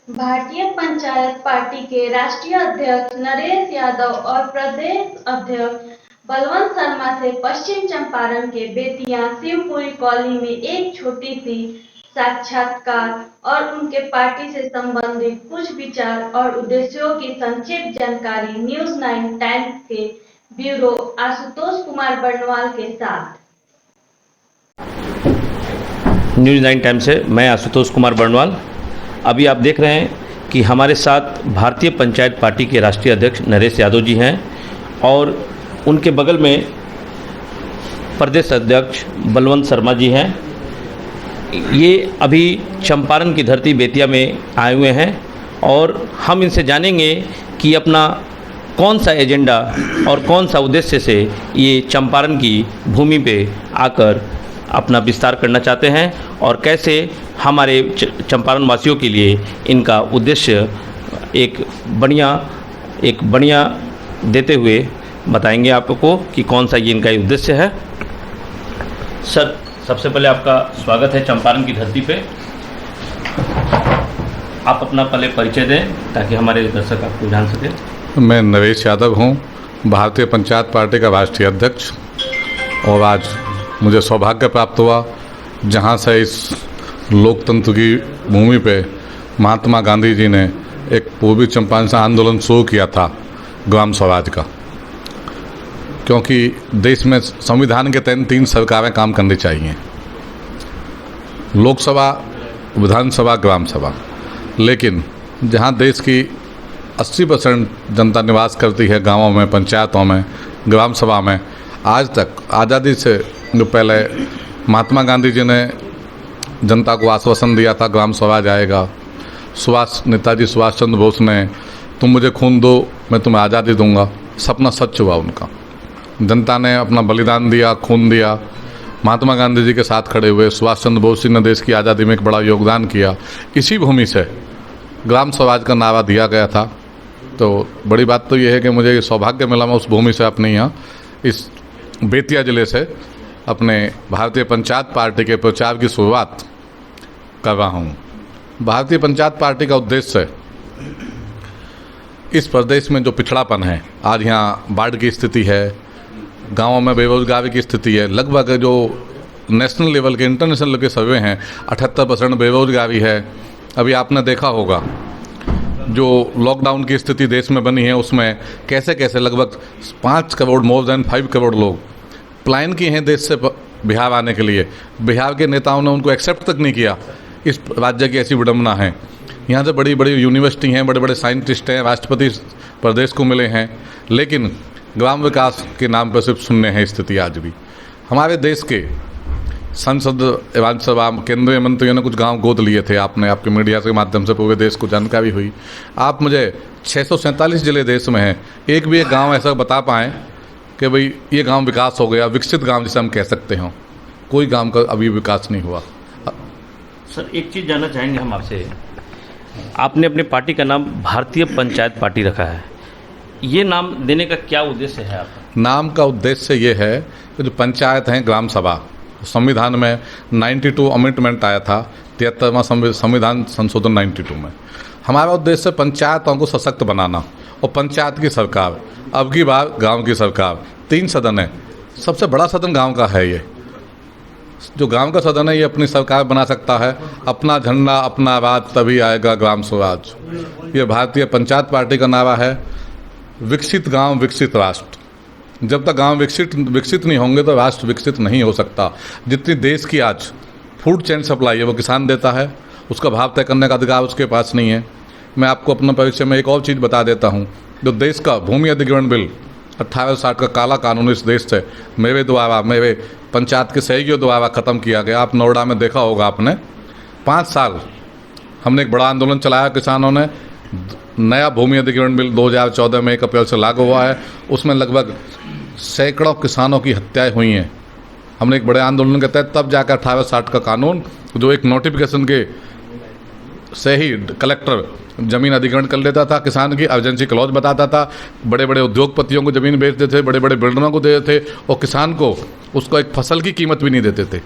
भारतीय पंचायत पार्टी के राष्ट्रीय अध्यक्ष नरेश यादव और प्रदेश अध्यक्ष बलवंत शर्मा से पश्चिम चंपारण के बेतिया शिवपुरी कॉलोनी में एक छोटी सी साक्षात्कार और उनके पार्टी से संबंधित कुछ विचार और उद्देश्यों की संक्षिप्त जानकारी न्यूज़ 9 टाइम्स के ब्यूरो आशुतोष कुमार बर्णवाल के साथ। न्यूज़ 9 टाइम्स से मैं आशुतोष कुमार बर्णवाल। अभी आप देख रहे हैं कि हमारे साथ भारतीय पंचायत पार्टी के राष्ट्रीय अध्यक्ष नरेश यादव जी हैं और उनके बगल में प्रदेश अध्यक्ष बलवंत शर्मा जी हैं। ये अभी चंपारण की धरती बेतिया में आए हुए हैं और हम इनसे जानेंगे कि अपना कौन सा एजेंडा और कौन सा उद्देश्य से ये चंपारण की भूमि पे आकर अपना विस्तार करना चाहते हैं और कैसे हमारे चंपारण वासियों के लिए इनका उद्देश्य एक बढ़िया देते हुए बताएंगे आपको कि कौन सा ये इनका उद्देश्य है। सर, सबसे पहले आपका स्वागत है चंपारण की धरती पे। आप अपना पहले परिचय दें ताकि हमारे दर्शक आपको जान सकें। मैं नरेश यादव हूँ, भारतीय पंचायत पार्टी का राष्ट्रीय अध्यक्ष, और आज मुझे सौभाग्य प्राप्त हुआ जहाँ से इस लोकतंत्र की भूमि पे महात्मा गांधी जी ने एक पूर्वी चंपारण से आंदोलन शुरू किया था ग्राम स्वराज का, क्योंकि देश में संविधान के तहत 3 सरकारें काम करनी चाहिए, लोकसभा, विधानसभा, ग्राम सभा। लेकिन जहाँ देश की 80% जनता निवास करती है गांवों में, पंचायतों में, ग्राम सभा में, आज तक आज़ादी से जो पहले महात्मा गांधी जी ने जनता को आश्वासन दिया था ग्राम स्वराज आएगा, नेताजी सुभाष चंद्र बोस ने तुम मुझे खून दो मैं तुम्हें आज़ादी दूंगा, सपना सच हुआ उनका। जनता ने अपना बलिदान दिया, खून दिया, महात्मा गांधी जी के साथ खड़े हुए। सुभाष चंद्र बोस जी ने देश की आज़ादी में एक बड़ा योगदान किया। इसी भूमि से ग्राम स्वराज का नारा दिया गया था। तो बड़ी बात तो ये है कि मुझे सौभाग्य मिला, मैं उस भूमि से अपने यहाँ इस बेतिया ज़िले से अपने भारतीय पंचायत पार्टी के प्रचार की शुरुआत कर रहा हूँ। भारतीय पंचायत पार्टी का उद्देश्य इस प्रदेश में जो पिछड़ापन है, आज यहाँ बाढ़ की स्थिति है, गांवों में बेरोजगारी की स्थिति है, लगभग जो नेशनल लेवल के, इंटरनेशनल लेवल के सर्वे हैं 78% बेरोजगारी है। अभी आपने देखा होगा जो लॉकडाउन की स्थिति देश में बनी है, उसमें कैसे कैसे लगभग 5 करोड़, मोर देन 5 करोड़ लोग प्लान किए हैं देश से बिहार आने के लिए। बिहार के नेताओं ने उनको एक्सेप्ट तक नहीं किया। इस राज्य की ऐसी विडम्बना है। यहाँ से बड़ी बड़ी यूनिवर्सिटी हैं, बड़े बड़े साइंटिस्ट हैं, राष्ट्रपति प्रदेश को मिले हैं, लेकिन ग्राम विकास के नाम पर सिर्फ सुनने हैं स्थिति आज भी। हमारे देश के संसद, विधानसभा, केंद्रीय मंत्रियों ने कुछ गांव गोद लिए थे। आपने आपके मीडिया के माध्यम से पूरे देश को जानकारी हुई। आप मुझे 647 जिले देश में हैं, एक भी एक गांव ऐसा बता पाएँ कि भाई ये गांव विकास हो गया, विकसित गांव जिसे हम कह सकते हो? कोई गांव का अभी विकास नहीं हुआ। सर, एक चीज़ जानना चाहेंगे हम आपसे। आपने अपनी पार्टी का नाम भारतीय पंचायत पार्टी रखा है, ये नाम देने का क्या उद्देश्य है आपका? नाम का उद्देश्य ये है कि जो पंचायत हैं, ग्राम सभा, संविधान में 92 अमेंडमेंट आया था, 73वां संविधान संशोधन 92 में। हमारा उद्देश्य पंचायतों को सशक्त बनाना और पंचायत की सरकार, अब की बार गांव की सरकार। 3 सदन है, सबसे बड़ा सदन गांव का है। ये जो गांव का सदन है, ये अपनी सरकार बना सकता है, अपना झंडा, अपना राज, तभी आएगा ग्राम स्वराज। ये भारतीय पंचायत पार्टी का नारा है, विकसित गांव विकसित राष्ट्र। जब तक गांव विकसित नहीं होंगे तो राष्ट्र विकसित नहीं हो सकता। जितनी देश की आज फूड चेन सप्लाई है वो किसान देता है, उसका भाव तय करने का अधिकार उसके पास नहीं है। मैं आपको अपना परिचय में एक और चीज़ बता देता हूँ। जो देश का भूमि अधिग्रहण बिल 1860 का काला कानून इस देश से मेरे द्वारा, मेरे पंचायत के सहयोगियों द्वारा ख़त्म किया गया। आप नोएडा में देखा होगा आपने, 5 साल हमने एक बड़ा आंदोलन चलाया, किसानों ने। नया भूमि अधिग्रहण बिल 2014 में 1 अप्रैल से लागू हुआ है। उसमें लगभग सैकड़ों किसानों की हत्याएं हुई हैं। हमने एक बड़े आंदोलन के तहत तब जाकर 1860 का कानून, जो एक नोटिफिकेशन के से ही कलेक्टर ज़मीन अधिग्रहण कर लेता था, किसान की अर्जेंसी क्लॉज बताता था, बड़े बड़े उद्योगपतियों को ज़मीन बेच देते थे, बड़े बड़े बिल्डरों को देते थे, और किसान को उसको एक फसल की कीमत भी नहीं देते थे।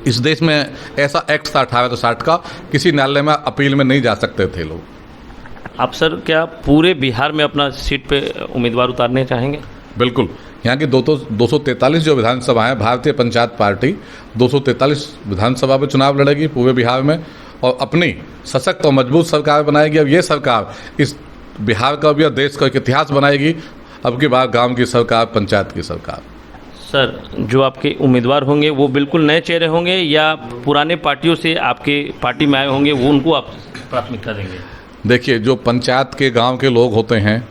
इस देश में ऐसा एक्ट था 1860 का, किसी न्यायालय में अपील में नहीं जा सकते थे लोग। आप सर क्या पूरे बिहार में अपना सीट पे उम्मीदवार उतारने चाहेंगे? बिल्कुल, यहाँ की 243 जो विधानसभा है, भारतीय पंचायत पार्टी 243 विधानसभा में चुनाव लड़ेगी पूरे बिहार में और अपनी सशक्त और मजबूत सरकार बनाएगी। अब ये सरकार इस बिहार का भी और देश का एक इतिहास बनाएगी। अब की बार गांव की सरकार, पंचायत की सरकार। सर जो आपके उम्मीदवार होंगे वो बिल्कुल नए चेहरे होंगे या पुराने पार्टियों से आपके पार्टी में आए होंगे, वो उनको आप प्राथमिकता देंगे? देखिए, जो पंचायत के गांव के लोग होते हैं,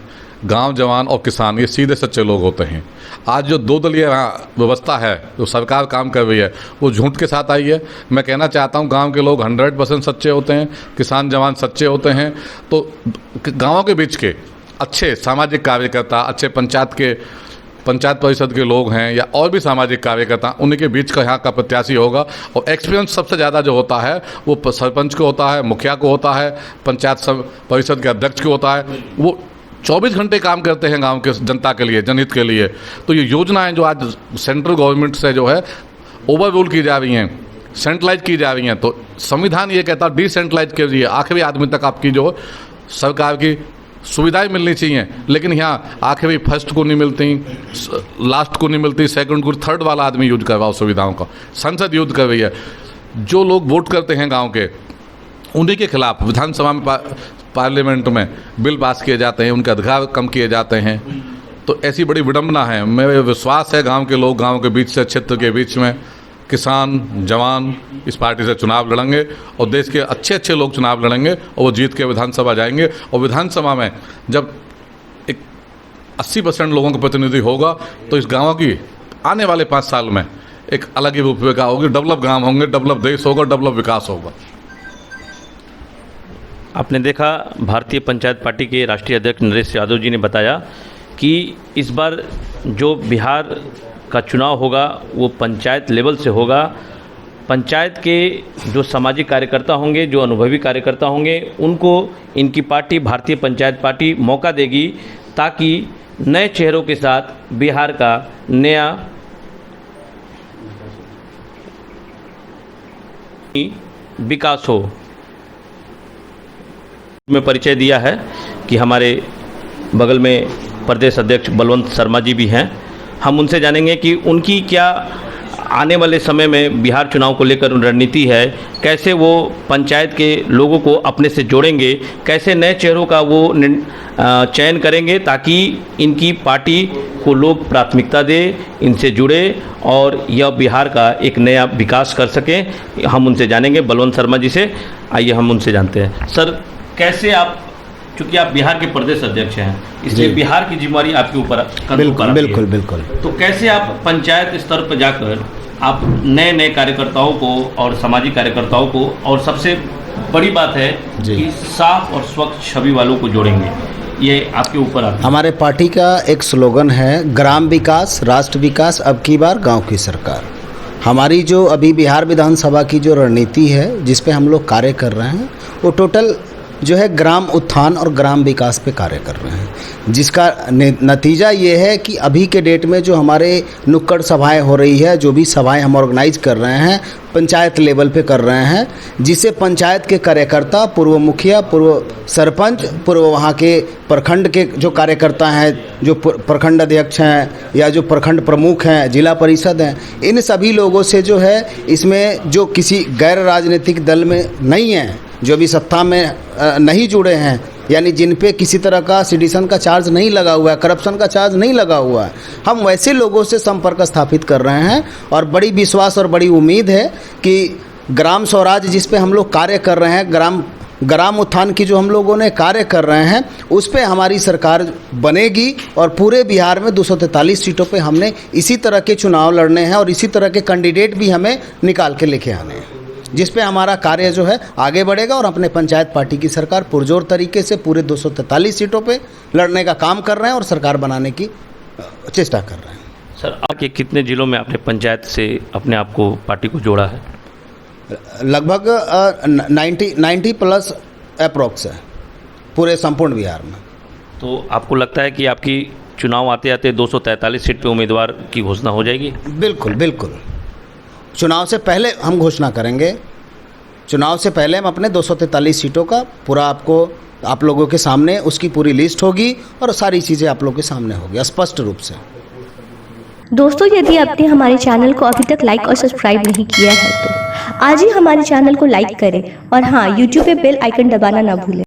गांव जवान और किसान, ये सीधे सच्चे लोग होते हैं। आज जो दो दलीय व्यवस्था है, जो सरकार काम कर रही है, वो झूठ के साथ आई है। मैं कहना चाहता हूँ गांव के लोग 100% सच्चे होते हैं, किसान जवान सच्चे होते हैं। तो गांवों के बीच के अच्छे सामाजिक कार्यकर्ता, अच्छे पंचायत परिषद के लोग हैं या और भी सामाजिक कार्यकर्ता, उन्हीं के बीच का यहाँ का प्रत्याशी होगा। और एक्सपीरियंस सबसे ज़्यादा जो होता है वो सरपंच को होता है, मुखिया को होता है, पंचायत परिषद के अध्यक्ष को होता है। वो 24 घंटे काम करते हैं गांव के जनता के लिए, जनहित के लिए। तो ये योजनाएं जो आज सेंट्रल गवर्नमेंट से जो है ओवर रूल की जा रही हैं, सेंट्रलाइज की जा रही हैं, तो संविधान ये कहता है डिसेंट्रलाइज कीजिए, आखिरी आदमी तक आपकी जो सरकार की सुविधाएं मिलनी चाहिए। लेकिन यहाँ आखिरी फर्स्ट को नहीं मिलती, लास्ट को नहीं मिलती, सेकंड को, थर्ड वाला आदमी यूज कर रहा है सुविधाओं का। संसद यूज कर रही है। जो लोग वोट करते हैं गांव के, उन्हीं के खिलाफ विधानसभा में पार्लियामेंट में बिल पास किए जाते हैं, उनके अधिकार कम किए जाते हैं। तो ऐसी बड़ी विडंबना है। मेरे विश्वास है गांव के लोग, गांव के बीच से, क्षेत्र के बीच में किसान जवान इस पार्टी से चुनाव लड़ेंगे और देश के अच्छे अच्छे लोग चुनाव लड़ेंगे और वो जीत के विधानसभा जाएंगे। और विधानसभा में जब एक 80% लोगों का प्रतिनिधि होगा तो इस गाँव की आने वाले 5 साल में एक अलग ही रूपरेखा होगी। डेवलप गाँव होंगे, डेवलप देश होगा, डेवलप विकास होगा। आपने देखा भारतीय पंचायत पार्टी के राष्ट्रीय अध्यक्ष नरेश यादव जी ने बताया कि इस बार जो बिहार का चुनाव होगा वो पंचायत लेवल से होगा। पंचायत के जो सामाजिक कार्यकर्ता होंगे, जो अनुभवी कार्यकर्ता होंगे, उनको इनकी पार्टी भारतीय पंचायत पार्टी मौका देगी ताकि नए चेहरों के साथ बिहार का नया विकास हो। में परिचय दिया है कि हमारे बगल में प्रदेश अध्यक्ष बलवंत शर्मा जी भी हैं। हम उनसे जानेंगे कि उनकी क्या आने वाले समय में बिहार चुनाव को लेकर रणनीति है, कैसे वो पंचायत के लोगों को अपने से जोड़ेंगे, कैसे नए चेहरों का वो चयन करेंगे ताकि इनकी पार्टी को लोग प्राथमिकता दे, इनसे जुड़े और यह बिहार का एक नया विकास कर सकें। हम उनसे जानेंगे बलवंत शर्मा जी से। आइए हम उनसे जानते हैं। सर कैसे आप, चूँकि आप बिहार के प्रदेश अध्यक्ष हैं, इसलिए बिहार की जिम्मेवारी आपके ऊपर बिल्कुल। तो कैसे आप पंचायत स्तर पर जाकर आप नए नए कार्यकर्ताओं को और सामाजिक कार्यकर्ताओं को, और सबसे बड़ी बात है कि साफ और स्वच्छ छवि वालों को जोड़ेंगे, ये आपके ऊपर आता है। हमारे पार्टी का एक स्लोगन है, ग्राम विकास राष्ट्र विकास, अब की बार गांव की सरकार। हमारी जो अभी बिहार विधानसभा की जो रणनीति है, जिस पे हम लोग कार्य कर रहे हैं, वो टोटल जो है ग्राम उत्थान और ग्राम विकास पे कार्य कर रहे हैं, जिसका नतीजा ये है कि अभी के डेट में जो हमारे नुक्कड़ सभाएं हो रही है, जो भी सभाएं हम ऑर्गेनाइज कर रहे हैं पंचायत लेवल पे कर रहे हैं, जिससे पंचायत के कार्यकर्ता, पूर्व मुखिया, पूर्व सरपंच, पूर्व वहाँ के प्रखंड के जो कार्यकर्ता हैं, जो प्रखंड अध्यक्ष हैं या जो प्रखंड प्रमुख हैं, जिला परिषद हैं, इन सभी लोगों से जो है, इसमें जो किसी गैर राजनीतिक दल में नहीं हैं, जो भी सत्ता में नहीं जुड़े हैं, यानी जिन पे किसी तरह का सिटीजन का चार्ज नहीं लगा हुआ है, करप्शन का चार्ज नहीं लगा हुआ है, हम वैसे लोगों से संपर्क स्थापित कर रहे हैं। और बड़ी विश्वास और बड़ी उम्मीद है कि ग्राम स्वराज जिस पे हम लोग कार्य कर रहे हैं, ग्राम उत्थान की जो हम लोगों ने कार्य कर रहे हैं, उस पे हमारी सरकार बनेगी और पूरे बिहार में 243 सीटों पे हमने इसी तरह के चुनाव लड़ने हैं और इसी तरह के कैंडिडेट भी हमें निकाल के लेके आने हैं, जिस पे हमारा कार्य जो है आगे बढ़ेगा। और अपने पंचायत पार्टी की सरकार पुरजोर तरीके से पूरे 243 सीटों पे लड़ने का काम कर रहे हैं और सरकार बनाने की चेष्टा कर रहे हैं। सर आपके कितने जिलों में आपने पंचायत से अपने आप को, पार्टी को जोड़ा है? लगभग 90 प्लस अप्रॉक्स है पूरे संपूर्ण बिहार में। तो आपको लगता है कि आपकी चुनाव आते आते 243 सीट पे उम्मीदवार की घोषणा हो जाएगी? बिल्कुल। चुनाव से पहले हम घोषणा करेंगे। चुनाव से पहले हम अपने 243 सीटों का पूरा आपको आप लोगों के सामने उसकी पूरी लिस्ट होगी और सारी चीज़ें आप लोगों के सामने होगी स्पष्ट रूप से। दोस्तों, यदि आपने हमारे चैनल को अभी तक लाइक और सब्सक्राइब नहीं किया है तो आज ही हमारे चैनल को लाइक करें और हाँ, YouTube पे बेल आइकन दबाना ना भूलें।